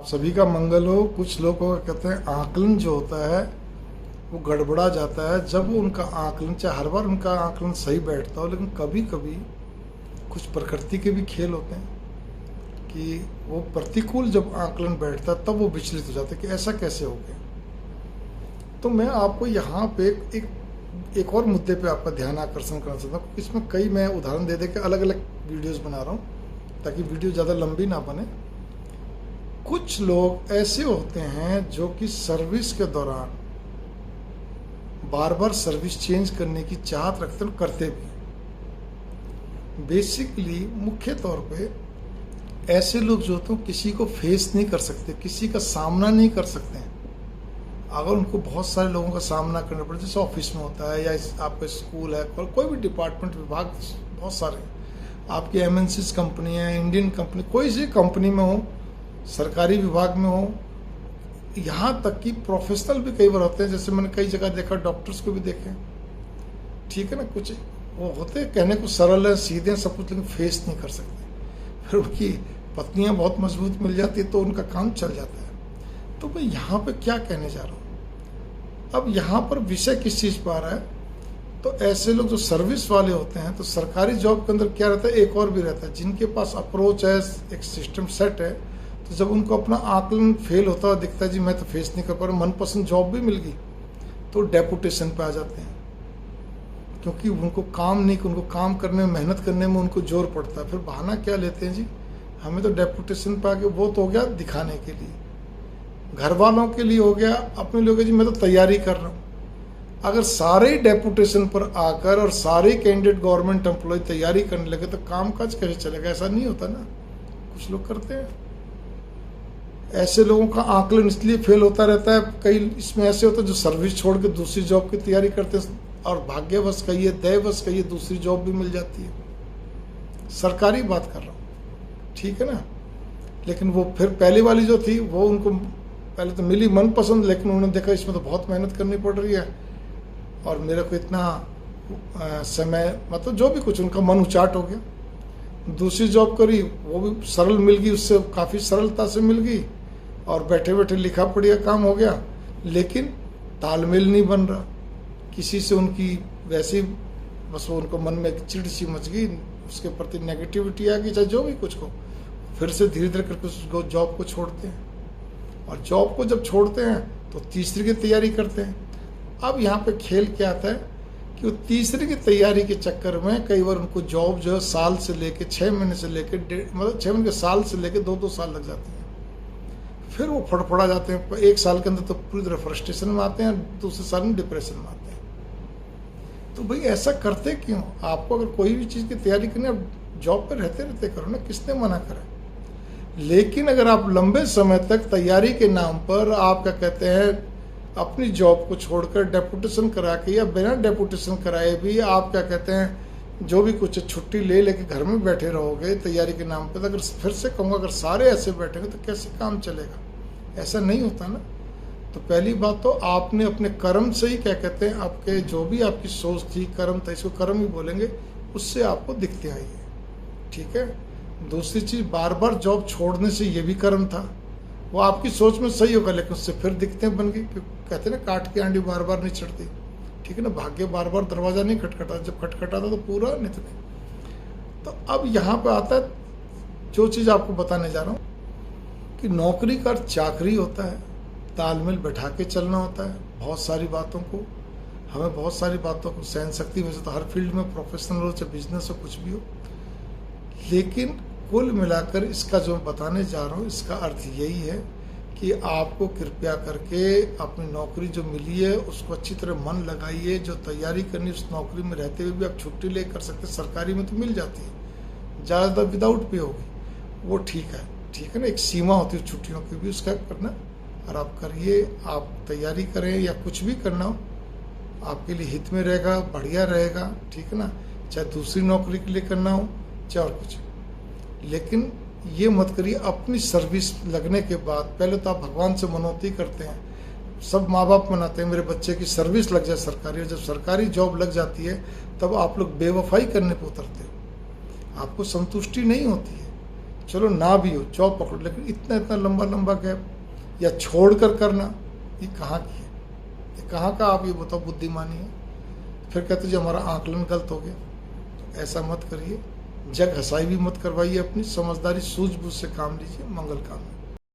सभी का मंगल हो। कुछ लोग को कहते हैं आकलन जो होता है वो गड़बड़ा जाता है जब वो उनका आकलन, चाहे हर बार उनका आकलन सही बैठता हो, लेकिन कभी कभी कुछ प्रकृति के भी खेल होते हैं कि वो प्रतिकूल जब आकलन बैठता है तब वो विचलित हो जाते हैं कि ऐसा कैसे हो गया। तो मैं आपको यहाँ पे एक और मुद्दे पे आपका ध्यान आकर्षण करना चाहता हूँ। इसमें कई मैं उदाहरण दे के अलग अलग वीडियोस बना रहा हूँ ताकि वीडियो ज़्यादा लंबी ना बने। कुछ लोग ऐसे होते हैं जो कि सर्विस के दौरान बार बार सर्विस चेंज करने की चाहत रखते हैं, करते भी। बेसिकली मुख्य तौर पे ऐसे लोग जो होते हैं किसी को फेस नहीं कर सकते, किसी का सामना नहीं कर सकते हैं। अगर उनको बहुत सारे लोगों का सामना करना पड़े, जैसे ऑफिस में होता है या आपका स्कूल है, कोई भी डिपार्टमेंट विभाग बहुत सारे, आपकी एमएनसीज कंपनी है, इंडियन कंपनी, कोई सी कंपनी में हो, सरकारी विभाग में हो, यहाँ तक कि प्रोफेशनल भी कई बार होते हैं। जैसे मैंने कई जगह देखा, डॉक्टर्स को भी देखे, ठीक है ना, कुछ वो होते हैं कहने को सरल है, सीधे हैं सब कुछ, लेकिन फेस नहीं कर सकते। फिर उनकी पत्नियां बहुत मजबूत मिल जाती है तो उनका काम चल जाता है। तो मैं यहाँ पे क्या कहने जा रहा हूँ, अब यहाँ पर विषय किस चीज़ पर आ रहा है। तो ऐसे लोग जो सर्विस वाले होते हैं, तो सरकारी जॉब के अंदर क्या रहता है, एक और भी रहता है, जिनके पास अप्रोच है, एक सिस्टम सेट है। तो जब उनको अपना आकलन फेल होता हुआ दिखता है, जी मैं तो फेस नहीं कर पा रहा, मनपसंद जॉब भी मिल गई, तो डेपुटेशन पे आ जाते हैं। क्योंकि उनको काम नहीं, उनको काम करने में, मेहनत करने में उनको जोर पड़ता है। फिर बहाना क्या लेते हैं, जी हमें तो डेपुटेशन पे आके, वो तो हो गया दिखाने के लिए, घर वालों के लिए हो गया, अपने लोग जी मैं तो तैयारी कर रहा हूँ। अगर सारे डेपुटेशन पर आकर और सारे कैंडिडेट गवर्नमेंट एम्प्लॉय तैयारी करने लगे तो कामकाज कैसे चलेगा। ऐसा नहीं होता ना, कुछ लोग करते हैं। ऐसे लोगों का आकलन इसलिए फेल होता रहता है। कई इसमें ऐसे होते हैं जो सर्विस छोड़ के दूसरी जॉब की तैयारी करते हैं, और भाग्यवश कहिए, दयवश कहिए, दूसरी जॉब भी मिल जाती है। सरकारी बात कर रहा हूँ, ठीक है ना। लेकिन वो फिर पहली वाली जो थी वो उनको पहले तो मिली मनपसंद, लेकिन उन्होंने देखा इसमें तो बहुत मेहनत करनी पड़ रही है और मेरे को इतना समय, मतलब जो भी कुछ, उनका मन उचाट हो गया। दूसरी जॉब करी, वो भी सरल मिल गई, उससे काफ़ी सरलता से मिल गई और बैठे बैठे लिखा पढ़िया काम हो गया, लेकिन तालमेल नहीं बन रहा किसी से। उनकी वैसी बस वो, उनको मन में चिड़ सी मच गई, उसके प्रति नेगेटिविटी आ गई, चाहे जो भी कुछ को। फिर से धीरे धीरे करके उस जॉब को छोड़ते हैं, और जॉब को जब छोड़ते हैं तो तीसरी की तैयारी करते हैं। अब यहाँ पे खेल क्या आता है कि वो तीसरी की तैयारी के चक्कर में कई बार उनको जॉब जो है साल से लेके 6 महीने से लेके मतलब 6 महीने के साल से लेके 2-2 साल लग जाते हैं। फिर वो फड़फड़ा जाते हैं। 1 साल के अंदर तो पूरी तरह फ्रस्ट्रेशन में आते हैं, दूसरे साल में डिप्रेशन में आते हैं। तो भाई ऐसा करते क्यों। आपको अगर कोई भी चीज़ की तैयारी करनी है, जॉब पर रहते रहते करो ना, किसने मना करा। लेकिन अगर आप लंबे समय तक तैयारी के नाम पर आप क्या कहते हैं, अपनी जॉब को छोड़कर डेपुटेशन करा के या बिना डेपुटेशन कराए भी आप क्या कहते हैं, जो भी कुछ छुट्टी ले लेके घर में बैठे रहोगे तैयारी के नाम पर, तो अगर फिर से कहूँगा अगर सारे ऐसे बैठेंगे तो कैसे काम चलेगा। ऐसा नहीं होता ना। तो पहली बात तो आपने अपने कर्म से ही क्या कहते हैं, आपके जो भी आपकी सोच थी, कर्म था, इसको कर्म ही बोलेंगे, उससे आपको दिखते आई है, ठीक है। दूसरी चीज़, बार बार जॉब छोड़ने से ये भी कर्म था, वो आपकी सोच में सही होगा, लेकिन उससे फिर दिक्कतें बन गई। कहते हैं ना, काट की आंडी बार बार नहीं चढ़ती, ठीक है ना। भाग्य बार बार दरवाजा नहीं खटखटा, जब खटखटाता तो पूरा निकले। तो अब यहाँ पे आता है जो चीज़ आपको बताने जा रहा हूँ कि नौकरी का चाकरी होता है, तालमेल बैठा के चलना होता है। बहुत सारी बातों को, हमें बहुत सारी बातों को सहन शक्ति, वैसे तो हर फील्ड में प्रोफेशनल हो, चाहे बिजनेस हो, कुछ भी हो, लेकिन कुल मिलाकर इसका जो मैं बताने जा रहा हूँ, इसका अर्थ यही है कि आपको कृपया करके अपनी नौकरी जो मिली है उसको अच्छी तरह मन लगाइए। जो तैयारी करनी, उस नौकरी में रहते हुए भी आप छुट्टी ले कर सकते। सरकारी में तो मिल जाती है, ज़्यादातर विदाउट पे होगी, वो ठीक है ना। एक सीमा होती है छुट्टियों की भी, उसका करना, और आप करिए, आप तैयारी करें या कुछ भी करना हो, आपके लिए हित में रहेगा, बढ़िया रहेगा, ठीक है ना। चाहे दूसरी नौकरी के लिए करना हो, चाहे और कुछ। लेकिन ये मत करिए अपनी सर्विस लगने के बाद। पहले तो आप भगवान से मनौती करते हैं, सब माँ बाप मनाते हैं मेरे बच्चे की सर्विस लग जाए सरकारी, और जब सरकारी जॉब लग जाती है तब आप लोग बेवफाई करने पर उतरते हो, आपको संतुष्टि नहीं होती है। चलो ना भी हो, जॉब पकड़ो, लेकिन इतना इतना लंबा लंबा गैप या छोड़ कर करना, ये कहाँ की है, ये कहाँ का आप ये बताओ बुद्धिमानी है। फिर कहते जी हमारा आकलन गलत हो गया। तो ऐसा मत करिए, जग हंसाई भी मत करवाइए अपनी, समझदारी सूझबूझ से काम लीजिए। मंगल कामना।